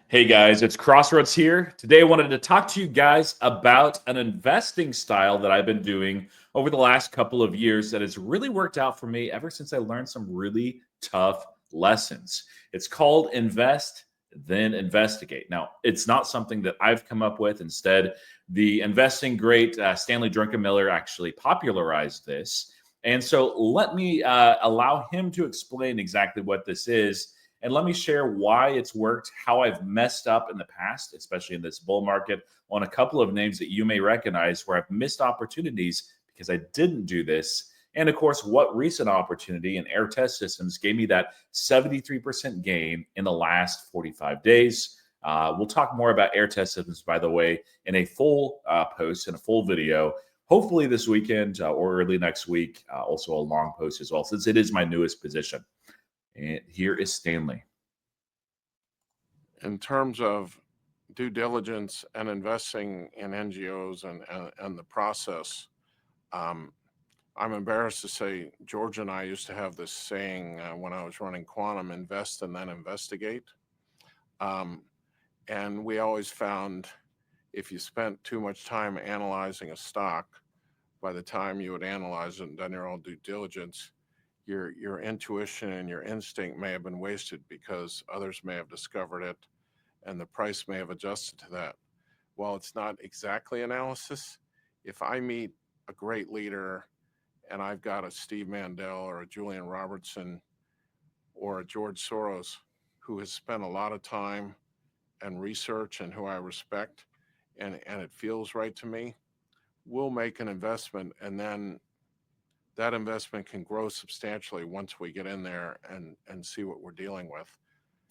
Hey guys, it's Crossroads here. Today I wanted to talk to you guys about an investing style that I've been doing over the last couple of years that has really worked out for me ever since I learned some really tough lessons. It's called invest, then investigate. Now, it's not something that I've come up with. Instead, the investing great Stanley Druckenmiller actually popularized this. And so let me allow him to explain exactly what this is, and let me share why it's worked, how I've messed up in the past, especially in this bull market, on a couple of names that you may recognize where I've missed opportunities because I didn't do this. And of course, what recent opportunity in Aehr Test Systems gave me that 73% gain in the last 45 days. We'll talk more about Aehr Test Systems, by the way, in a full post, in a full video, hopefully this weekend or early next week. Also a long post as well, since it is my newest position. And here is Stanley. In terms of due diligence and investing in NGOs and the process, I'm embarrassed to say George and I used to have this saying when I was running Quantum: invest and then investigate. And we always found if you spent too much time analyzing a stock, by the time you would analyze it and done your own due diligence, your intuition and your instinct may have been wasted because others may have discovered it and the price may have adjusted to that. While it's not exactly analysis, if I meet a great leader and I've got a Steve Mandel or a Julian Robertson or a George Soros who has spent a lot of time and research and who I respect, and it feels right to me, we'll make an investment, and then that investment can grow substantially once we get in there and see what we're dealing with.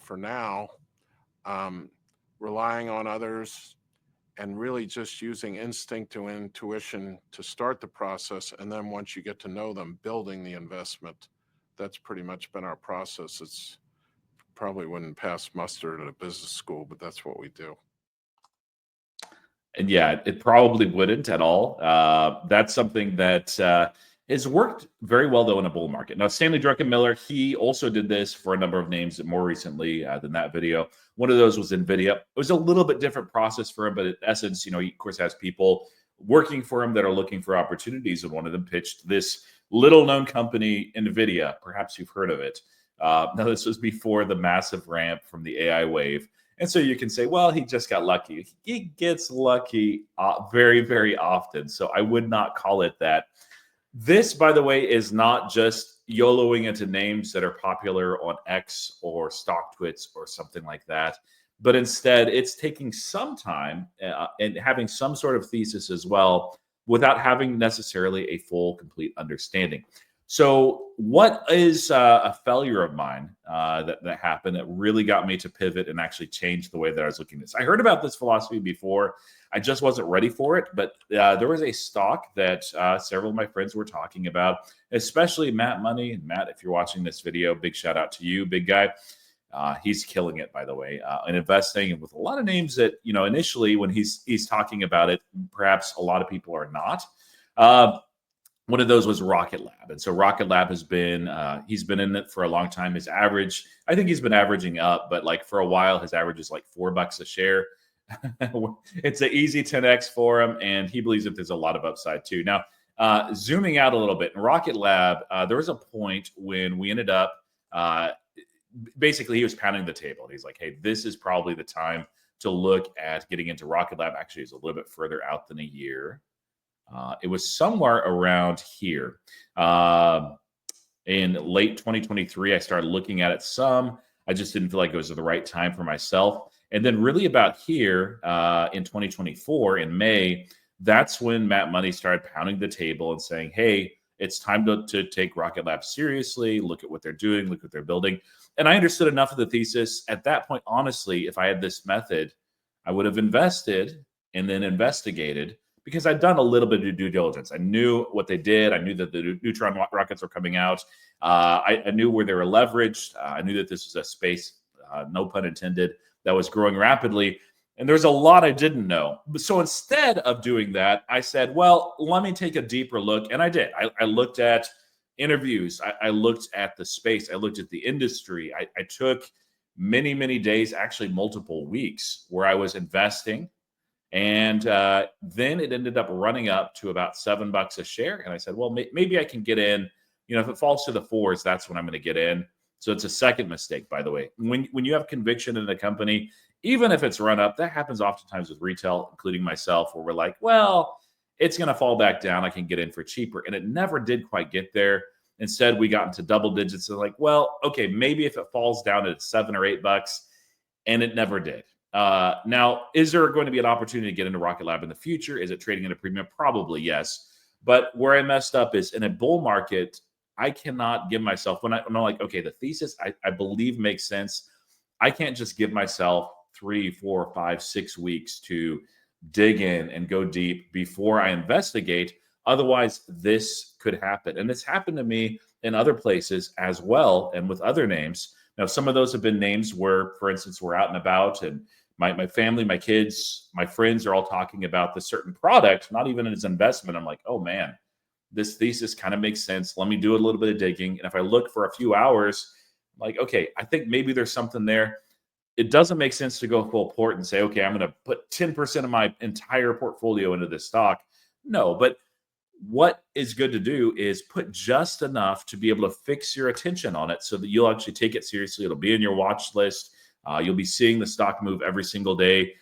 For now, relying on others and really just using instinct and intuition to start the process, and then once you get to know them, building the investment. That's pretty much been our process. It's probably wouldn't pass muster at a business school, but that's what we do. And yeah, it probably wouldn't at all. That's something that has worked very well, though, in a bull market. Now, Stanley Druckenmiller, he also did this for a number of names more recently than that video. One of those was NVIDIA. It was a little bit different process for him, but in essence, he, of course, has people working for him that are looking for opportunities, and one of them pitched this little-known company, NVIDIA. Perhaps you've heard of it. Now, this was before the massive ramp from the AI wave. And so you can say, well, he just got lucky. He gets lucky very, very often. So I would not call it that. This, by the way, is not just YOLOing into names that are popular on X or StockTwits or something like that, but instead it's taking some time and having some sort of thesis as well without having necessarily a full, complete understanding. So what is a failure of mine that happened that really got me to pivot and actually change the way that I was looking at this? I heard about this philosophy before. I just wasn't ready for it. But there was a stock that several of my friends were talking about, especially Matt Money. And Matt, if you're watching this video, big shout out to you, big guy. He's killing it, by the way, in investing, and with a lot of names that, initially when he's talking about it, perhaps a lot of people are not. One of those was Rocket Lab. And so Rocket Lab has been, he's been in it for a long time. His average, I think he's been averaging up, but like for a while, his average is like $4 a share. It's an easy 10X for him. And he believes that there's a lot of upside too. Now, zooming out a little bit, in Rocket Lab, there was a point when we ended up, basically he was pounding the table. He's like, hey, this is probably the time to look at getting into Rocket Lab. Actually, it's a little bit further out than a year. It was somewhere around here. In late 2023, I started looking at it some. I just didn't feel like it was the right time for myself. And then really about here in 2024, in May, that's when Matt Money started pounding the table and saying, hey, it's time to take Rocket Lab seriously. Look at what they're doing. Look what they're building. And I understood enough of the thesis. At that point, honestly, if I had this method, I would have invested and then investigated, because I'd done a little bit of due diligence. I knew what they did. I knew that the neutron rockets were coming out. I knew where they were leveraged. I knew that this was a space, no pun intended, that was growing rapidly. And there's a lot I didn't know. So instead of doing that, I said, well, let me take a deeper look. And I did. I looked at interviews. I looked at the space. I looked at the industry. I took many, many days, actually multiple weeks, where I was investing. And then it ended up running up to about $7 a share. And I said, well, maybe I can get in. If it falls to the fours, that's when I'm going to get in. So it's a second mistake, by the way. When you have conviction in a company, even if it's run up, that happens oftentimes with retail, including myself, where we're like, well, it's going to fall back down. I can get in for cheaper. And it never did quite get there. Instead, we got into double digits and like, well, okay, maybe if it falls down to $7 or $8, and it never did. Now, is there going to be an opportunity to get into Rocket Lab in the future? Is it trading at a premium? Probably yes. But where I messed up is in a bull market, I cannot give myself, when I'm like, okay, the thesis I believe makes sense. I can't just give myself 3, 4, 5, 6 weeks to dig in and go deep before I investigate. Otherwise, this could happen. And it's happened to me in other places as well, and with other names. Now, some of those have been names where, for instance, we're out and about, and my family, my kids, my friends are all talking about this certain product, not even as investment. I'm like, oh man, this thesis kind of makes sense. Let me do a little bit of digging. And if I look for a few hours, I'm like, okay, I think maybe there's something there. It doesn't make sense to go full port and say, okay, I'm going to put 10% of my entire portfolio into this stock. No, but what is good to do is put just enough to be able to fix your attention on it so that you'll actually take it seriously. It'll be in your watch list. You'll be seeing the stock move every single day.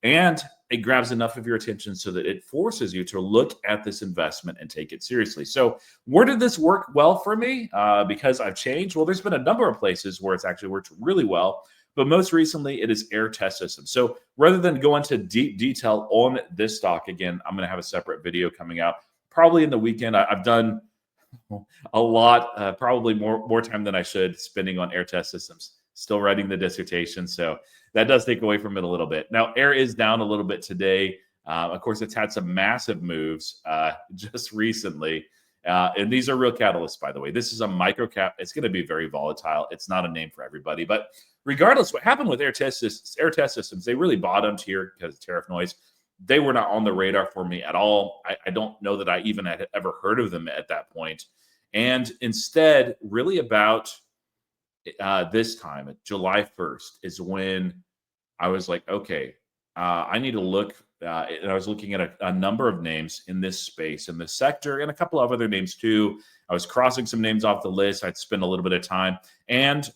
And it grabs enough of your attention so that it forces you to look at this investment and take it seriously. So where did this work well for me? Because I've changed? Well, there's been a number of places where it's actually worked really well. But most recently, it is Aehr Test Systems. So rather than go into deep detail on this stock, again, I'm going to have a separate video coming out probably in the weekend. I've done a lot, probably more time than I should, spending on Aehr Test Systems. Still writing the dissertation, so that does take away from it a little bit. Now, Aehr is down a little bit today. Of course, it's had some massive moves just recently. And these are real catalysts, by the way. This is a micro cap. It's going to be very volatile. It's not a name for everybody. But regardless, what happened with Aehr Test Systems, they really bottomed here because of tariff noise. They were not on the radar for me at all. I don't know that I even had ever heard of them at that point. And instead, really about this time, July 1st, is when I was like, okay, I need to look. And I was looking at a number of names in this space, in this sector, and a couple of other names too. I was crossing some names off the list. I'd spend a little bit of time. And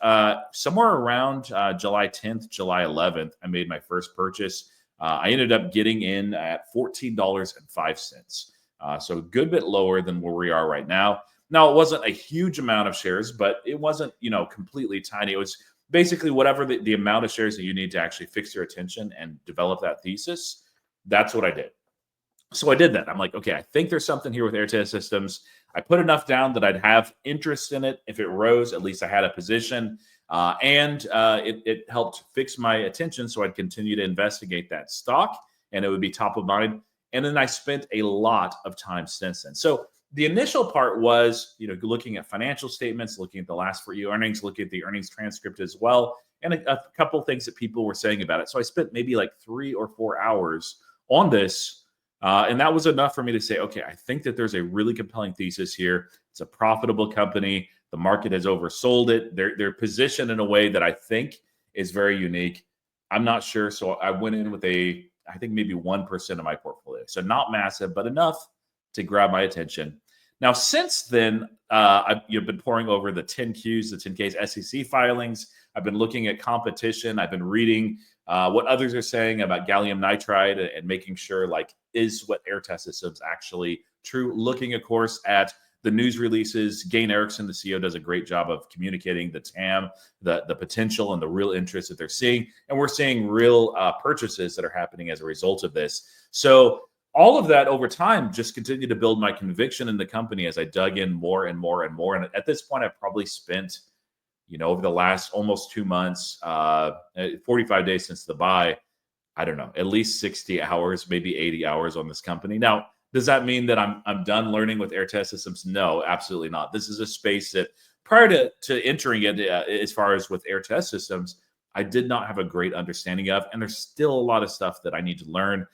somewhere around July 10th, July 11th, I made my first purchase. I ended up getting in at $14.05. So a good bit lower than where we are right now. Now, it wasn't a huge amount of shares, but it wasn't, completely tiny. It was basically whatever the amount of shares that you need to actually fix your attention and develop that thesis. That's what I did. So I did that. I'm like, okay, I think there's something here with Aehr Test Systems. I put enough down that I'd have interest in it. If it rose, at least I had a position. And it helped fix my attention, so I'd continue to investigate that stock, and it would be top of mind. And then I spent a lot of time since then. So the initial part was, looking at financial statements, looking at the last 4 year earnings, looking at the earnings transcript as well, and a couple of things that people were saying about it. So I spent maybe like 3 or 4 hours on this, and that was enough for me to say, okay, I think that there's a really compelling thesis here. It's a profitable company. The market has oversold it. They're positioned in a way that I think is very unique. I'm not sure, so I went in with I think maybe 1% of my portfolio. So not massive, but enough to grab my attention. Now, since then, I've been poring over the 10Qs, the 10Ks, SEC filings. I've been looking at competition. I've been reading what others are saying about gallium nitride and making sure, is what Aehr Test Systems actually true? Looking, of course, at the news releases. Gain Erickson, the CEO, does a great job of communicating the TAM, the potential, and the real interest that they're seeing. And we're seeing real purchases that are happening as a result of this. So all of that over time just continued to build my conviction in the company as I dug in more and more and more. And at this point, I've probably spent, over the last almost 2 months, 45 days since the buy, I don't know, at least 60 hours, maybe 80 hours on this company. Now, does that mean that I'm done learning with Aehr Test Systems? No, absolutely not. This is a space that prior to entering it, as far as with Aehr Test Systems, I did not have a great understanding of, and there's still a lot of stuff that I need to learn.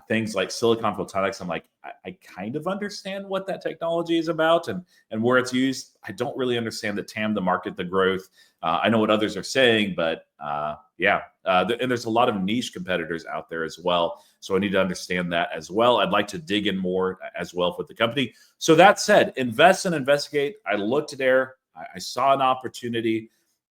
things like silicon photonics. I'm like, I kind of understand what that technology is about and where it's used. I don't really understand the TAM, the market, the growth. I know what others are saying, but and there's a lot of niche competitors out there as well. So I need to understand that as well. I'd like to dig in more as well with the company. So that said, invest and investigate. I looked at Aehr. I saw an opportunity.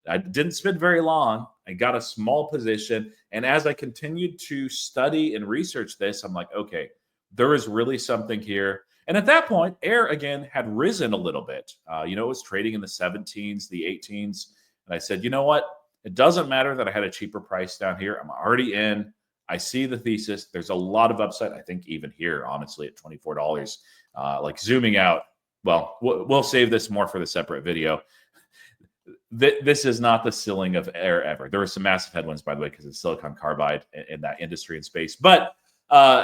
I didn't spend very long. I got a small position. And as I continued to study and research this, I'm like, okay, there is really something here. And at that point, Aehr again had risen a little bit. It was trading in the 17s, the 18s. And I said, you know what? It doesn't matter that I had a cheaper price down here. I'm already in. I see the thesis. There's a lot of upside. I think even here, honestly, at $24, like zooming out. Well, we'll save this more for the separate video. This is not the ceiling of Aehr ever. There were some massive headwinds, by the way, because of silicon carbide in that industry and space. But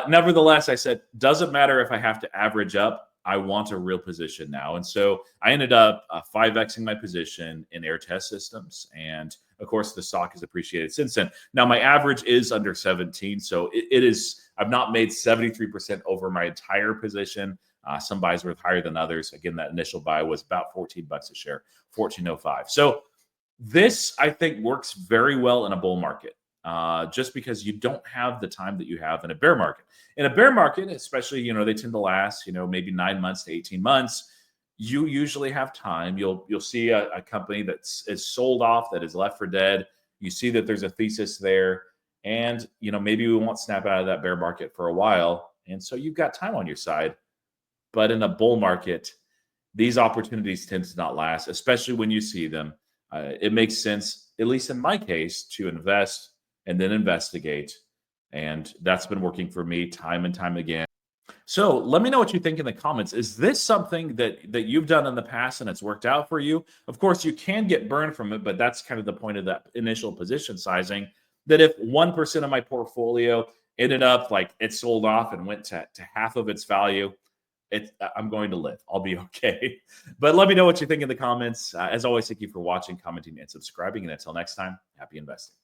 nevertheless, I said, doesn't matter if I have to average up. I want a real position now. And so I ended up 5Xing my position in Aehr Test Systems. And of course, the stock has appreciated since then. Now, my average is under 17. So it is, I've not made 73% over my entire position. Some buys were higher than others. Again, that initial buy was about $14 a share, $14.05. So this, I think, works very well in a bull market, just because you don't have the time that you have in a bear market. In a bear market, especially, they tend to last, maybe 9 months to 18 months. You usually have time. You'll see a company that is sold off, that is left for dead. You see that there's a thesis there, and maybe we won't snap out of that bear market for a while, and so you've got time on your side. But in a bull market, these opportunities tend to not last, especially when you see them. It makes sense, at least in my case, to invest and then investigate. And that's been working for me time and time again. So let me know what you think in the comments. Is this something that you've done in the past and it's worked out for you? Of course, you can get burned from it, but that's kind of the point of that initial position sizing, that if 1% of my portfolio ended up like it sold off and went to half of its value, I'm going to live. I'll be okay. But let me know what you think in the comments. As always, thank you for watching, commenting, and subscribing. And until next time, happy investing.